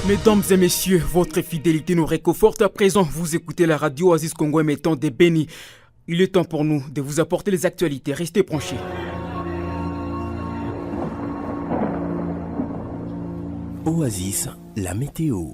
Mesdames et messieurs, votre fidélité nous réconforte. À présent, vous écoutez la radio Oasis Congo émettant des bénis. Il est temps pour nous de vous apporter les actualités. Restez branchés. Oasis, la météo.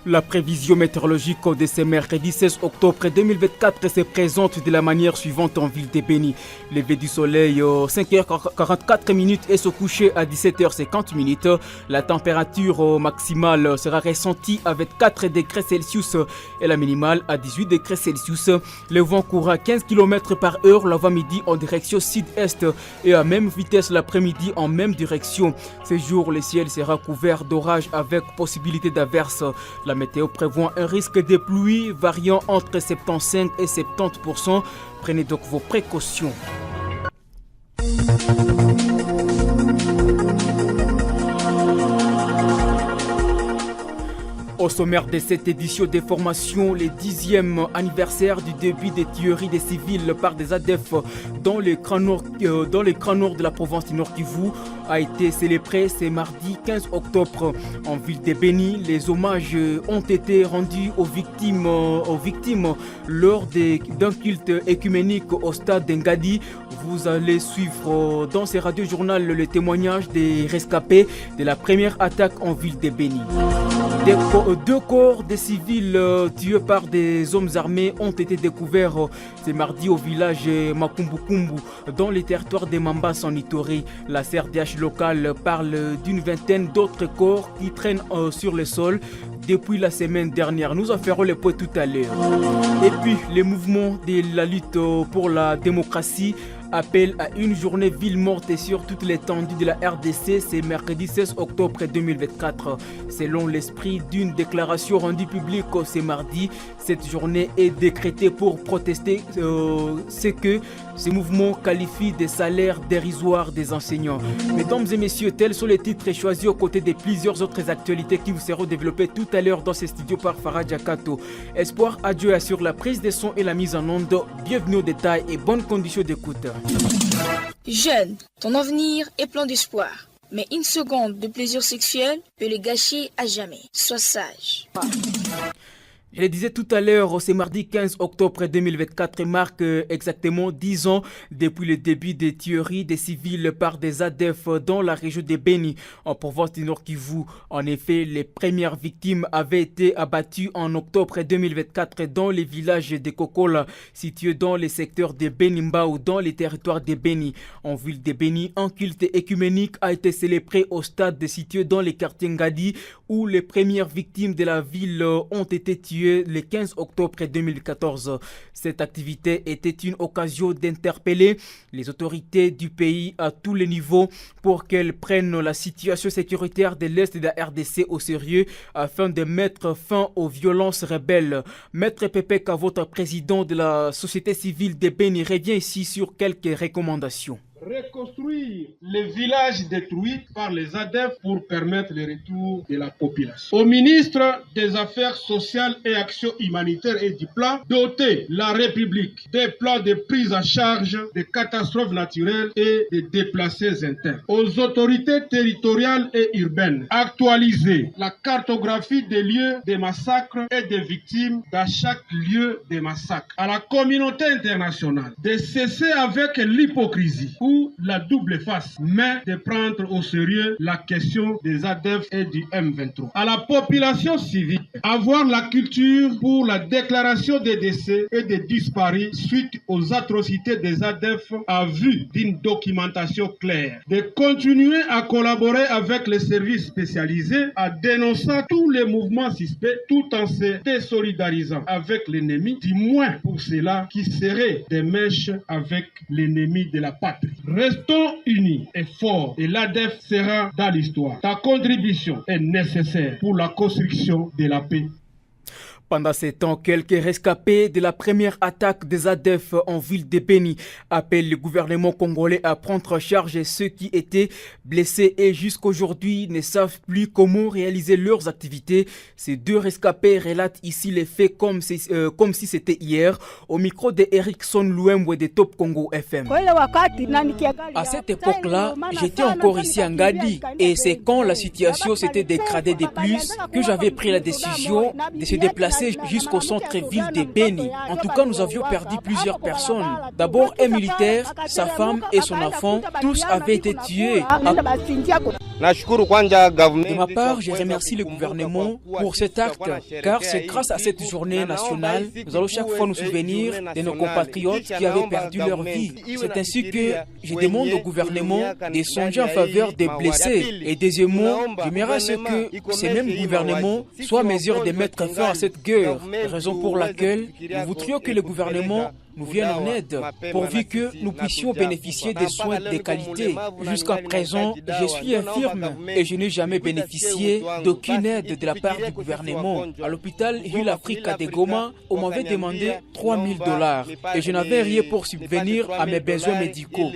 La prévision météorologique de ce mercredi 16 octobre 2024 se présente de la manière suivante en ville de Béni. Levé du soleil 5h44 et se coucher à 17h50. La température maximale sera ressentie avec 4 degrés Celsius et la minimale à 18 degrés Celsius. Le vent courra à 15 km par heure l'avant-midi en direction sud-est et à même vitesse l'après-midi en même direction. Ce jour, le ciel sera couvert d'orages avec possibilité d'averses. La météo prévoit un risque de pluie variant entre 75 et 70%. Prenez donc vos précautions. Au sommaire de cette édition des formations, le 10e anniversaire du début des tueries des civils par des ADF dans les Grands Nord de la province du Nord Kivu a été célébré ce mardi 15 octobre en ville de Béni. Les hommages ont été rendus aux victimes lors d'un culte écuménique au stade d'Engadi. Vous allez suivre dans ce radio-journal le témoignage des rescapés de la première attaque en ville de Béni. Deux corps de civils tués par des hommes armés ont été découverts ce mardi au village Makumbukumbu dans les territoires de Mambasa en Ituri. La CRDH locale parle d'une vingtaine d'autres corps qui traînent sur le sol depuis la semaine dernière. Nous en ferons le point tout à l'heure. Et puis, les mouvements de la lutte pour la démocratie appelle à une journée ville morte sur toute l'étendue de la RDC, c'est mercredi 16 octobre 2024. Selon l'esprit d'une déclaration rendue publique ce mardi, cette journée est décrétée pour protester ce que ce mouvement qualifie de salaires dérisoires des enseignants. Mesdames et messieurs, tels sont les titres choisis aux côtés de plusieurs autres actualités qui vous seront développées tout à l'heure dans ce studio par Farah Jakato. Espoir Adieu assure la prise de son et la mise en onde. Bienvenue aux détails et bonnes conditions d'écoute. Jeune, ton avenir est plein d'espoir. Mais une seconde de plaisir sexuel peut le gâcher à jamais. Sois sage. Je le disais tout à l'heure, ce mardi 15 octobre 2024 marque exactement 10 ans depuis le début des tueries des civils par des ADF dans la région de Béni, en province du Nord Kivu. En effet, les premières victimes avaient été abattues en octobre 2024 dans les villages de Kokola, situés dans les secteurs de Benimba ou dans les territoires de Béni. En ville de Béni, un culte écuménique a été célébré au stade situé dans les quartiers Ngadi, où les premières victimes de la ville ont été tuées le 15 octobre 2014. Cette activité était une occasion d'interpeller les autorités du pays à tous les niveaux pour qu'elles prennent la situation sécuritaire de l'Est de la RDC au sérieux afin de mettre fin aux violences rebelles. Maître Pepe Kavota, président de la société civile de Béni, revient ici sur quelques recommandations. Reconstruire les villages détruits par les ADF pour permettre le retour de la population. Au ministre des Affaires sociales et Actions humanitaires et du plan, doter la République des plans de prise en charge des catastrophes naturelles et des déplacés internes. Aux autorités territoriales et urbaines, actualiser la cartographie des lieux des massacres et des victimes dans chaque lieu des massacres. À la communauté internationale, de cesser avec l'hypocrisie la double face, mais de prendre au sérieux la question des ADF et du M23. À la population civile, avoir la culture pour la déclaration des décès et des disparus suite aux atrocités des ADF à vue d'une documentation claire. De continuer à collaborer avec les services spécialisés à dénoncer tous les mouvements suspects tout en se désolidarisant avec l'ennemi, du moins pour ceux-là qui seraient des mèches avec l'ennemi de la patrie. Restons unis et forts et l'ADF sera dans l'histoire. Ta contribution est nécessaire pour la construction de la paix. Pendant ces temps, quelques rescapés de la première attaque des ADF en ville de Beni appellent le gouvernement congolais à prendre en charge ceux qui étaient blessés et jusqu'aujourd'hui ne savent plus comment réaliser leurs activités. Ces deux rescapés relatent ici les faits comme si c'était hier, au micro de Erickson Louembwe de Top Congo FM. À cette époque-là, j'étais encore ici à Ngadi et c'est quand la situation s'était dégradée de plus que j'avais pris la décision de se déplacer jusqu'au centre-ville de Beni. En tout cas, nous avions perdu plusieurs personnes. D'abord un militaire, sa femme et son enfant, tous avaient été tués. De ma part, je remercie le gouvernement pour cet acte, car c'est grâce à cette journée nationale, nous allons chaque fois nous souvenir de nos compatriotes qui avaient perdu leur vie. C'est ainsi que je demande au gouvernement de songer en faveur des blessés. Et deuxièmement, j'aimerais à ce que ces mêmes gouvernements soient en mesure de mettre fin à cette guerre, raison pour laquelle nous voudrions que le gouvernement nous vienne en aide, pourvu que nous puissions bénéficier des soins de qualité. Jusqu'à présent, je suis infirme et je n'ai jamais bénéficié d'aucune aide de la part du gouvernement. À l'hôpital Hill Africa de Goma, on m'avait demandé $3,000 et je n'avais rien pour subvenir à mes besoins médicaux.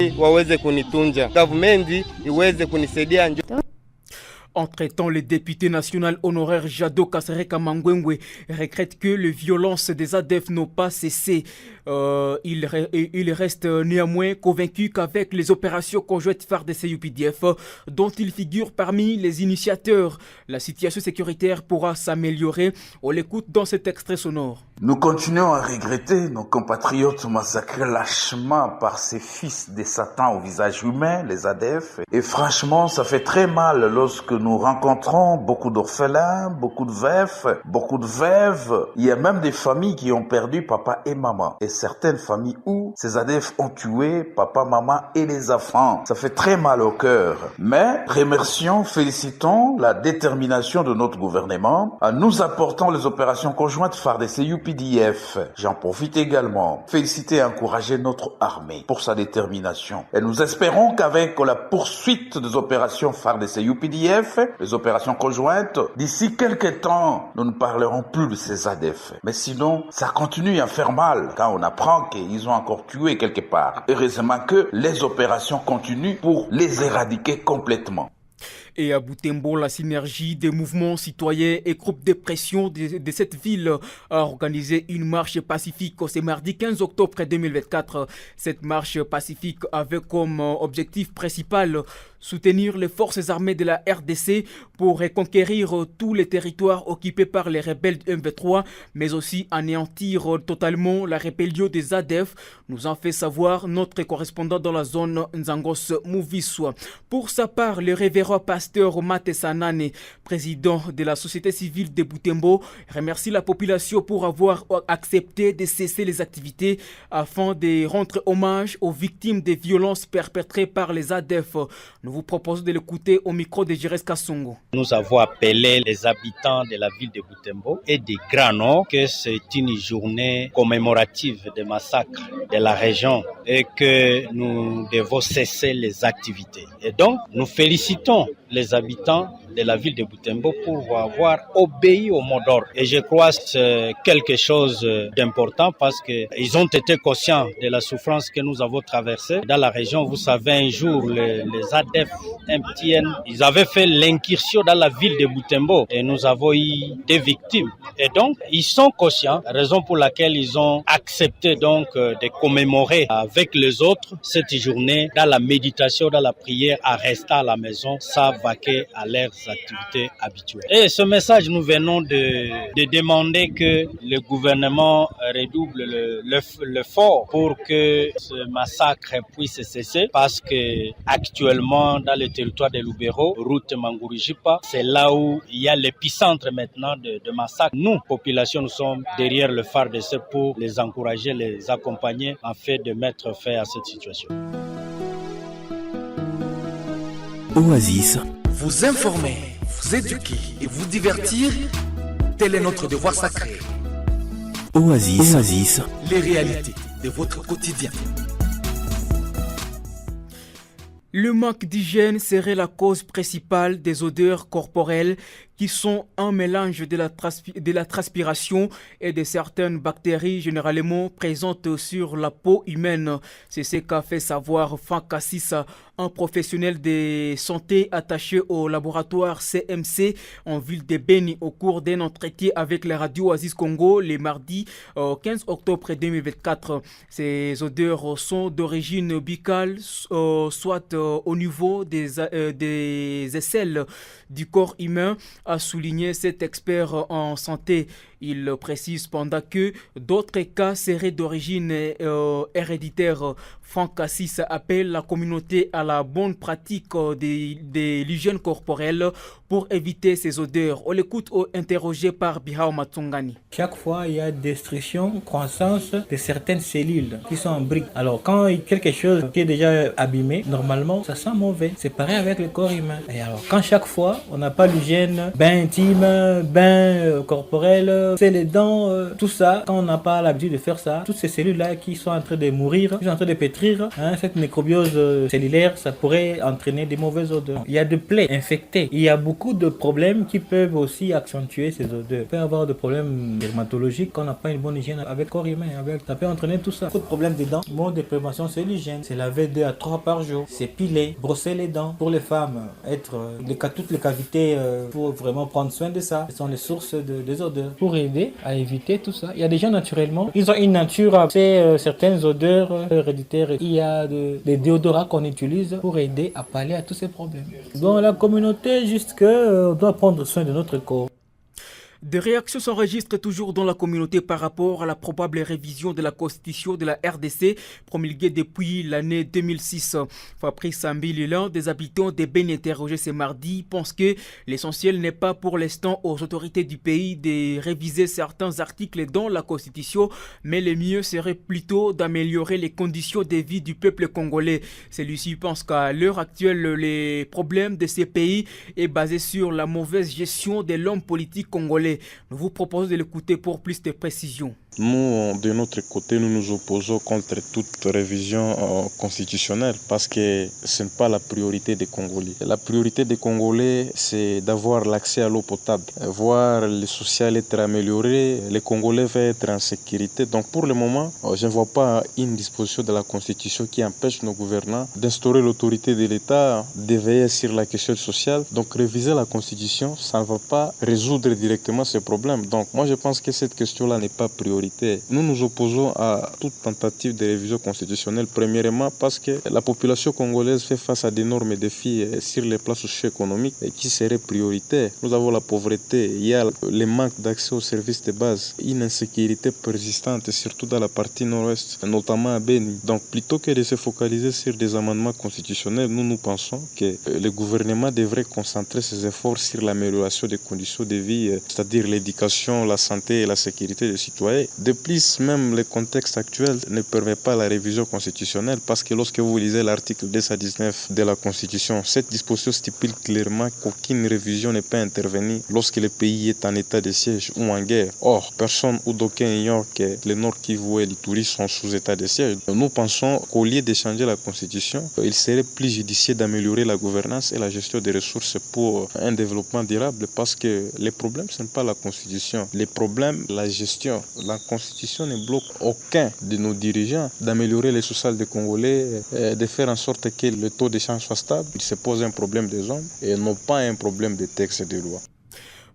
Entre-temps, le député national honoraire Jado Kasereka Mangwengwe regrette que les violences des ADF n'ont pas cessé. Il reste néanmoins convaincu qu'avec les opérations conjointes FARDC-UPDF, dont il figure parmi les initiateurs, la situation sécuritaire pourra s'améliorer. On l'écoute dans cet extrait sonore. Nous continuons à regretter nos compatriotes massacrés lâchement par ces fils de Satan au visage humain, les ADF. Et franchement, ça fait très mal lorsque nous rencontrons beaucoup d'orphelins, beaucoup de veufs, beaucoup de veuves. Il y a même des familles qui ont perdu papa et maman. Et certaines familles où ces ADF ont tué papa, maman et les enfants. Ça fait très mal au cœur. Mais remercions, félicitons la détermination de notre gouvernement en nous apportant les opérations conjointes FARDC-UPDF. J'en profite également. Féliciter et encourager notre armée pour sa détermination. Et nous espérons qu'avec la poursuite des opérations FARDC-UPDF, les opérations conjointes, d'ici quelques temps, nous ne parlerons plus de ces ADF. Mais sinon, ça continue à faire mal quand on apprend qu'ils ont encore tué quelque part. Heureusement que les opérations continuent pour les éradiquer complètement. Et à Butembo, la synergie des mouvements citoyens et groupes de pression de cette ville a organisé une marche pacifique ce mardi 15 octobre 2024. Cette marche pacifique avait comme objectif principal soutenir les forces armées de la RDC pour reconquérir tous les territoires occupés par les rebelles du M23, mais aussi anéantir totalement la rébellion des ADF, nous en fait savoir notre correspondant dans la zone Nzangos Mouvissoua. Pour sa part, le révérend pasteur Mate Sanane, président de la société civile de Butembo, remercie la population pour avoir accepté de cesser les activités afin de rendre hommage aux victimes des violences perpétrées par les ADF. Nous vous proposons de l'écouter au micro de Jérès Kassongo. Nous avons appelé les habitants de la ville de Butembo et du Grand Nord que c'est une journée commémorative des massacres de la région et que nous devons cesser les activités. Et donc, nous félicitons les habitants de la ville de Butembo pour avoir obéi au mot d'ordre. Et je crois que c'est quelque chose d'important parce qu'ils ont été conscients de la souffrance que nous avons traversée. Dans la région, vous savez, un jour, les ADF MTN, ils avaient fait l'incursion dans la ville de Butembo et nous avons eu des victimes. Et donc, ils sont conscients, raison pour laquelle ils ont accepté donc de commémorer avec les autres cette journée dans la méditation, dans la prière, à rester à la maison, sans vaquer à leurs activités habituelles. Et ce message, nous venons de demander que le gouvernement redouble l'effort pour que ce massacre puisse cesser parce que actuellement dans le territoire de Lubero, route Mangurijipa, c'est là où il y a l'épicentre maintenant de massacre. Nous, population, nous sommes derrière le FARDC pour les encourager, les accompagner en fait de mettre fin à cette situation. Oasis. Vous informer, vous éduquer et vous divertir, tel est notre devoir sacré. Oasis. Les réalités de votre quotidien. Le manque d'hygiène serait la cause principale des odeurs corporelles qui sont un mélange de la transpiration et de certaines bactéries généralement présentes sur la peau humaine. C'est ce qu'a fait savoir Franck Cassis, un professionnel de santé attaché au laboratoire CMC en ville de Beni au cours d'un entretien avec la radio Oasis Congo le mardi 15 octobre 2024. Ces odeurs sont d'origine buccale, soit au niveau des aisselles du corps humain, a souligné cet expert en santé. Il précise pendant que d'autres cas seraient d'origine héréditaire. Franck Cassis appelle la communauté à la bonne pratique de l'hygiène corporelle pour éviter ces odeurs. On l'écoute interrogé par Bihao Matsungani. Chaque fois, il y a destruction, croissance de certaines cellules qui sont en briques. Alors, quand il y a quelque chose qui est déjà abîmé, normalement, ça sent mauvais. C'est pareil avec le corps humain. Et alors, quand chaque fois, on n'a pas l'hygiène, bain intime, bain corporel, c'est les dents, tout ça, quand on n'a pas l'habitude de faire ça, toutes ces cellules-là qui sont en train de mourir, qui sont en train de pétrir, cette nécrobiose cellulaire, ça pourrait entraîner des mauvaises odeurs. Il y a des plaies infectées. Il y a beaucoup de problèmes qui peuvent aussi accentuer ces odeurs. Il peut y avoir des problèmes dermatologiques quand on n'a pas une bonne hygiène avec le corps humain. Ça peut entraîner tout ça. Beaucoup de problèmes des dents. Le mode de prévention, c'est l'hygiène. C'est laver 2 à 3 par jour. C'est piler, brosser les dents. Pour les femmes, toutes les cavités, pour vraiment prendre soin de ça. Ce sont les sources des odeurs. Pour aider à éviter tout ça. Il y a des gens naturellement, ils ont une nature à certaines odeurs héréditaires. Il y a des déodorants qu'on utilise pour aider à pallier à tous ces problèmes. Dans la communauté, juste on doit prendre soin de notre corps. Des réactions s'enregistrent toujours dans la communauté par rapport à la probable révision de la constitution de la RDC promulguée depuis l'année 2006. Fabrice Sambili, l'un des habitants des Beni interrogés ce mardi, pense que l'essentiel n'est pas pour l'instant aux autorités du pays de réviser certains articles dans la constitution, mais le mieux serait plutôt d'améliorer les conditions de vie du peuple congolais. Celui-ci pense qu'à l'heure actuelle, les problèmes de ces pays est basé sur la mauvaise gestion de l'homme politique congolais. Nous vous proposons de l'écouter pour plus de précisions. Nous, de notre côté, nous nous opposons contre toute révision constitutionnelle parce que ce n'est pas la priorité des Congolais. La priorité des Congolais, c'est d'avoir l'accès à l'eau potable, voir le social être amélioré, les Congolais vont être en sécurité. Donc pour le moment, je ne vois pas une disposition de la Constitution qui empêche nos gouvernants d'instaurer l'autorité de l'État, de veiller sur la question sociale. Donc réviser la Constitution, ça ne va pas résoudre directement ces problèmes. Donc moi je pense que cette question-là n'est pas prioritaire. Nous nous opposons à toute tentative de révision constitutionnelle, premièrement parce que la population congolaise fait face à d'énormes défis sur les plans socio-économiques qui seraient prioritaires. Nous avons la pauvreté, il y a le manque d'accès aux services de base, une insécurité persistante, surtout dans la partie nord-ouest, notamment à Beni. Donc plutôt que de se focaliser sur des amendements constitutionnels, nous pensons que le gouvernement devrait concentrer ses efforts sur l'amélioration des conditions de vie, c'est-à-dire l'éducation, la santé et la sécurité des citoyens. De plus, même le contexte actuel ne permet pas la révision constitutionnelle parce que lorsque vous lisez l'article 219 de la Constitution, cette disposition stipule clairement qu'aucune révision ne peut intervenir lorsque le pays est en état de siège ou en guerre. Or, personne ou d'aucun ignore que le Nord Kivu et l'Ituri sont sous état de siège. Nous pensons qu'au lieu de changer la Constitution, il serait plus judicieux d'améliorer la gouvernance et la gestion des ressources pour un développement durable parce que les problèmes, ce n'est pas la Constitution. Les problèmes, la gestion. La Constitution ne bloque aucun de nos dirigeants d'améliorer les social des Congolais, de faire en sorte que le taux d'échange soit stable. Il se pose un problème des hommes et non pas un problème de textes et de lois.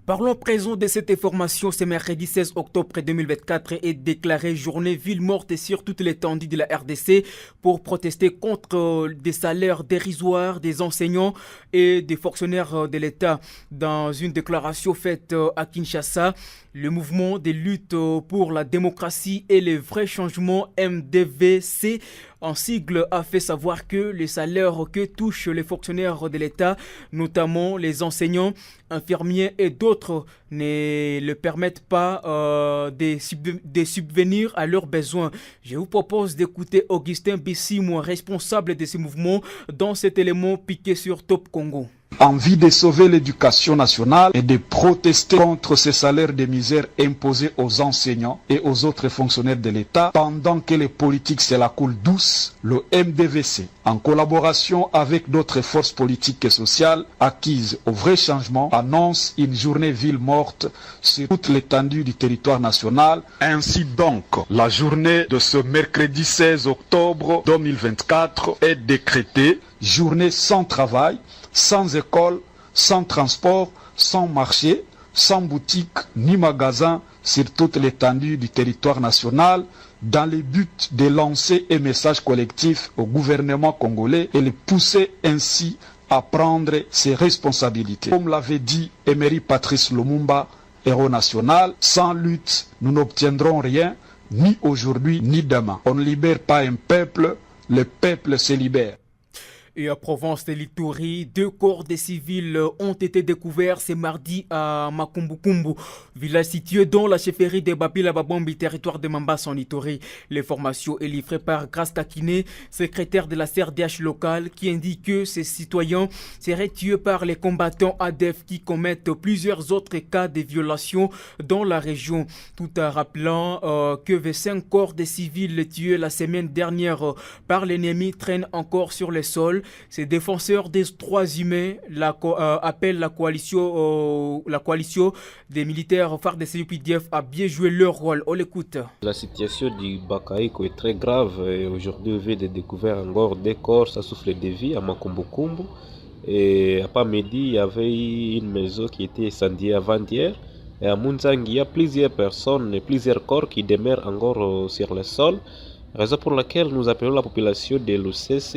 Parlons présent de cette information. Ce mercredi 16 octobre 2024 est déclarée journée ville morte sur toute l'étendue de la RDC pour protester contre des salaires dérisoires des enseignants et des fonctionnaires de l'État. Dans une déclaration faite à Kinshasa, le mouvement de lutte pour la démocratie et les vrais changements MDVC en sigle a fait savoir que les salaires que touchent les fonctionnaires de l'État, notamment les enseignants, infirmiers et d'autres, ne le permettent pas de subvenir à leurs besoins. Je vous propose d'écouter Augustin Bissimo, responsable de ce mouvement, dans cet élément piqué sur Top Congo. envie de sauver l'éducation nationale et de protester contre ces salaires de misère imposés aux enseignants et aux autres fonctionnaires de l'État pendant que les politiques se la coulent douce, le MDVC, en collaboration avec d'autres forces politiques et sociales acquises au vrai changement, annonce une journée ville morte sur toute l'étendue du territoire national. Ainsi donc, la journée de ce mercredi 16 octobre 2024 est décrétée journée sans travail, sans école, sans transport, sans marché, sans boutique ni magasin sur toute l'étendue du territoire national, dans le but de lancer un message collectif au gouvernement congolais et le pousser ainsi à prendre ses responsabilités. Comme l'avait dit Emery Patrice Lumumba, héros national, sans lutte, nous n'obtiendrons rien, ni aujourd'hui ni demain. On ne libère pas un peuple, le peuple se libère. Et à Provence de l'Ituri, 2 corps de civils ont été découverts ce mardi à Makumbukumbu, village situé dans la chefferie de Babila Babombi, territoire de Mambasa en Ituri. L'information est livrée par Grace Takine, secrétaire de la CRDH locale, qui indique que ces citoyens seraient tués par les combattants ADF qui commettent plusieurs autres cas de violation dans la région. Tout en rappelant que 5 corps de civils tués la semaine dernière par l'ennemi traînent encore sur le sol. Ces défenseurs des droits humains appellent la coalition des militaires phares de CUPDF à bien jouer leur rôle. On l'écoute. La situation du Bakaïko est très grave. Aujourd'hui, on vient de découvrir encore 2 corps, ça souffle de vie à Makumbukumbu. Et à Pamedi, il y avait une maison qui était incendiée avant-hier. Et à Munzangi, il y a plusieurs personnes et plusieurs corps qui demeurent encore sur le sol. Raison pour laquelle nous appelons la population de Lucese,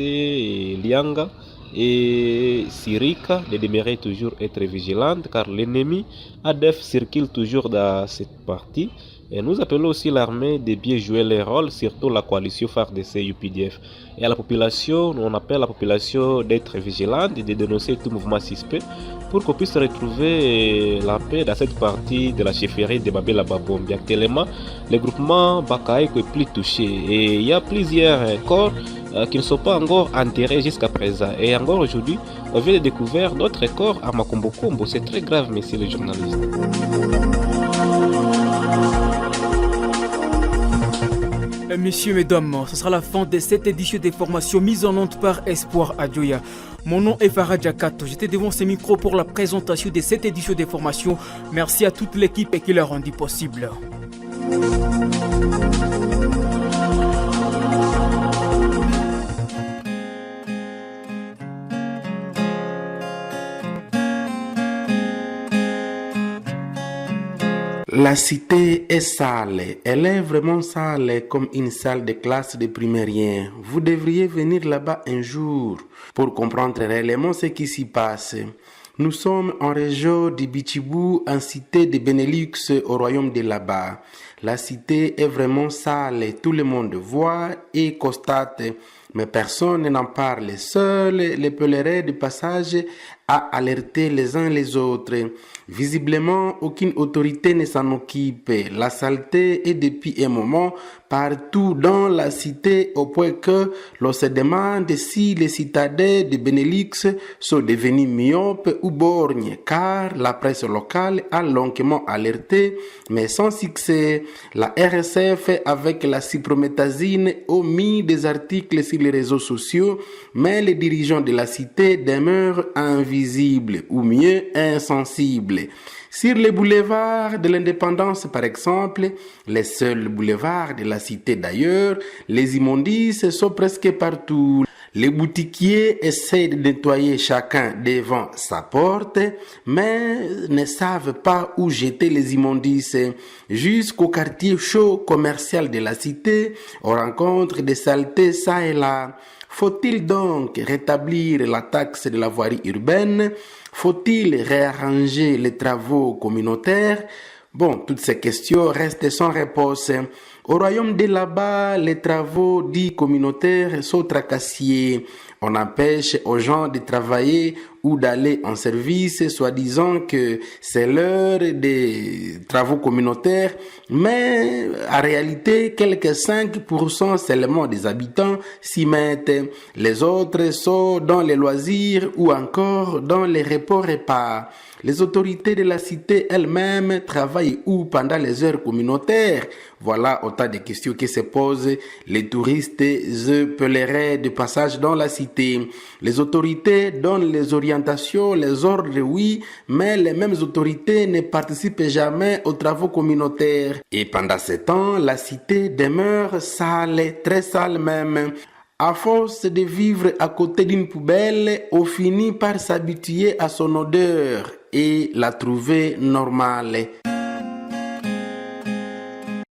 Lianga et Sirika de demeurer toujours être vigilante car l'ennemi ADF circule toujours dans cette partie. Et nous appelons aussi l'armée de bien jouer leur rôle, surtout la coalition phare de CUPDF. Et à la population, on appelle la population d'être vigilante et de dénoncer tout mouvement suspect pour qu'on puisse retrouver la paix dans cette partie de la chefferie de Babila Babombi. Actuellement, le groupement Bakaïko est plus touché et il y a plusieurs corps qui ne sont pas encore enterrés jusqu'à présent. Et encore aujourd'hui, on vient de découvrir d'autres corps à Makumbukumbu. C'est très grave, messieurs les journalistes. Messieurs, mesdames, ce sera la fin de cette édition des formations mise en onde par Espoir Adjoya. Mon nom est Farah Diakato. J'étais devant ce micro pour la présentation de cette édition des formations. Merci à toute l'équipe qui l'a rendu possible. La cité est sale, elle est vraiment sale comme une salle de classe de primérien. Vous devriez venir là-bas un jour pour comprendre réellement ce qui s'y passe. Nous sommes en région de Bichibou, en cité de Benelux au royaume de là-bas. La cité est vraiment sale, tout le monde voit et constate, mais personne n'en parle. Seuls les pèlerins de passage a alerté les uns les autres. Visiblement, aucune autorité ne s'en occupe. La saleté est depuis un moment partout dans la cité au point que l'on se demande si les citadins de Benelux sont devenus myopes ou borgnes, car la presse locale a longuement alerté, mais sans succès. La RSF avec la cyprométhazine ont mis des articles sur les réseaux sociaux, mais les dirigeants de la cité demeurent invisibles ou mieux insensibles. Sur les boulevards de l'indépendance, par exemple, les seuls boulevards de la cité d'ailleurs, les immondices sont presque partout. Les boutiquiers essaient de nettoyer chacun devant sa porte, mais ne savent pas où jeter les immondices. Jusqu'au quartier chaud commercial de la cité, on rencontre des saletés ça et là. Faut-il donc rétablir la taxe de la voirie urbaine? Faut-il réarranger les travaux communautaires? Bon, toutes ces questions restent sans réponse. Au royaume de là-bas, les travaux dits communautaires sont tracassiers. On empêche aux gens de travailler ou d'aller en service, soi-disant que c'est l'heure des travaux communautaires, mais en réalité, quelques 5% seulement des habitants s'y mettent. Les autres sont dans les loisirs ou encore dans les repos-repas. Les autorités de la cité elles-mêmes travaillent où pendant les heures communautaires? Voilà autant de questions qui se posent les touristes et pèlerins de passage dans la cité. Les autorités donnent les orientations, les ordres, oui, mais les mêmes autorités ne participent jamais aux travaux communautaires. Et pendant ce temps, la cité demeure sale, très sale même. À force de vivre à côté d'une poubelle, on finit par s'habituer à son odeur et la trouver normale.